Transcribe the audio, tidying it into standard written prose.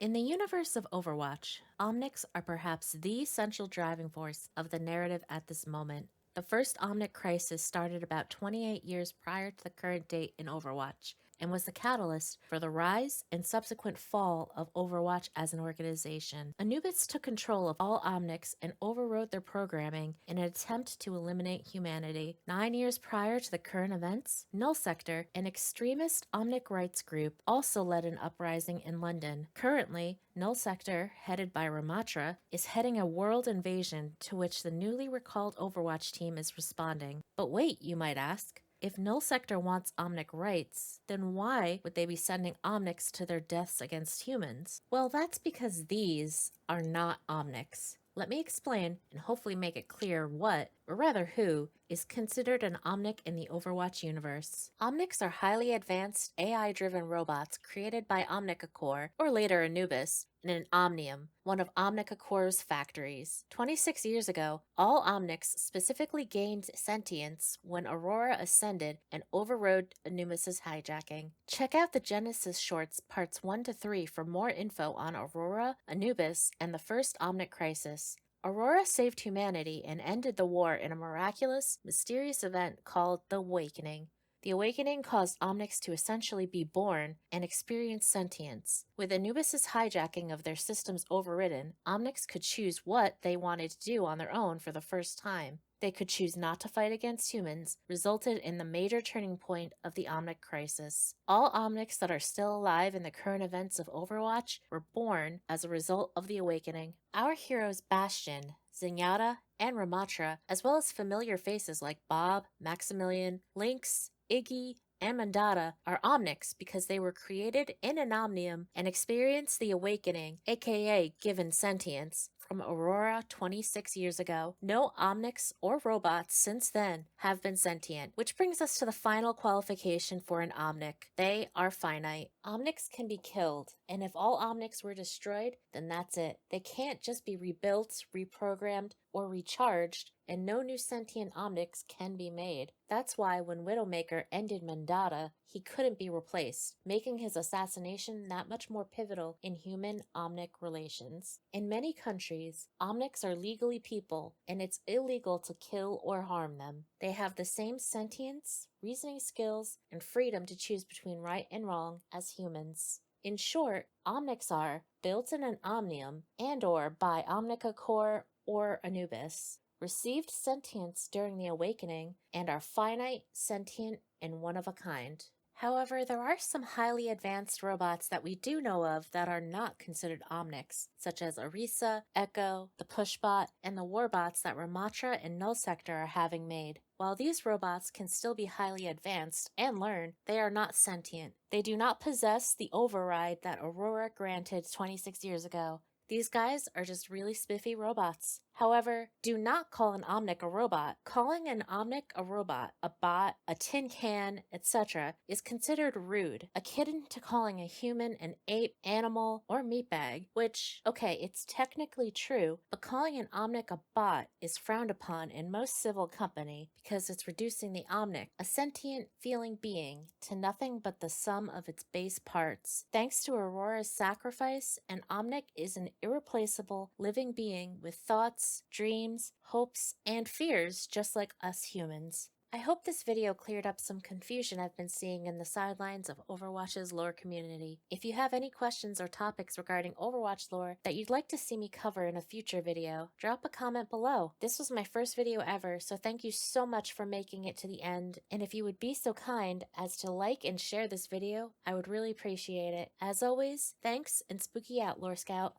In the universe of Overwatch, Omnics are perhaps the central driving force of the narrative at this moment. The first Omnic crisis started about 28 years prior to the current date in Overwatch, and was the catalyst for the rise and subsequent fall of Overwatch as an organization. Anubis took control of all Omnics and overrode their programming in an attempt to eliminate humanity. 9 years prior to the current events, Null Sector, an extremist Omnic rights group, also led an uprising in London. Currently, Null Sector, headed by Ramatra, is heading a world invasion to which the newly recalled Overwatch team is responding. But wait, you might ask. If Null Sector wants Omnic rights, then why would they be sending Omnics to their deaths against humans? Well, that's because these are not Omnics. Let me explain and hopefully make it clear what, or rather who, is considered an Omnic in the Overwatch universe. Omnics are highly advanced AI-driven robots created by Omnic, or later Anubis, in an Omnium, one of Omnic-Core's factories. 26 years ago, all Omnics specifically gained sentience when Aurora ascended and overrode Anubis' hijacking. Check out the Genesis shorts parts 1 to 3 for more info on Aurora, Anubis, and the first Omnic crisis. Aurora saved humanity and ended the war in a miraculous, mysterious event called the Awakening. The Awakening caused Omnics to essentially be born and experience sentience. With Anubis' hijacking of their systems overridden, Omnics could choose what they wanted to do on their own for the first time. They could choose not to fight against humans, resulted in the major turning point of the Omnic crisis. All Omnics that are still alive in the current events of Overwatch were born as a result of the Awakening. Our heroes Bastian, Zenyatta, and Ramatra, as well as familiar faces like Bob, Maximilian, Lynx, Iggy, and Mandata, are Omnics because they were created in an Omnium and experienced the Awakening, aka given sentience, from Aurora 26 years ago. No Omnics or robots since then have been sentient, which brings us to the final qualification for an Omnic. They are finite. Omnics can be killed, and if all Omnics were destroyed, then that's it. They can't just be rebuilt, reprogrammed, or recharged, and no new sentient Omnics can be made. That's why when Widowmaker ended Mandata, he couldn't be replaced, making his assassination that much more pivotal in human-Omnic relations. In many countries, Omnics are legally people, and it's illegal to kill or harm them. They have the same sentience, reasoning skills, and freedom to choose between right and wrong as humans. In short, Omnics are built in an Omnium and/or by Omnic or Anubis, received sentience during the Awakening, and are finite, sentient, and one of a kind. However, there are some highly advanced robots that we do know of that are not considered Omnics, such as Orisa, Echo, the Pushbot, and the Warbots that Ramatra and Null Sector are having made. While these robots can still be highly advanced and learn, they are not sentient. They do not possess the override that Aurora granted 26 years ago. These guys are just really spiffy robots. However, do not call an Omnic a robot. Calling an Omnic a robot, a bot, a tin can, etc. is considered rude, akin to calling a human an ape, animal, or meatbag, which, okay, it's technically true, but calling an Omnic a bot is frowned upon in most civil company because it's reducing the Omnic, a sentient, feeling being, to nothing but the sum of its base parts. Thanks to Aurora's sacrifice, an Omnic is an irreplaceable, living being with thoughts, dreams, hopes, and fears just like us humans. I hope this video cleared up some confusion I've been seeing in the sidelines of Overwatch's lore community. If you have any questions or topics regarding Overwatch lore that you'd like to see me cover in a future video, drop a comment below. This was my first video ever, so thank you so much for making it to the end, and if you would be so kind as to like and share this video, I would really appreciate it. As always, thanks and spooky out, Lore Scout.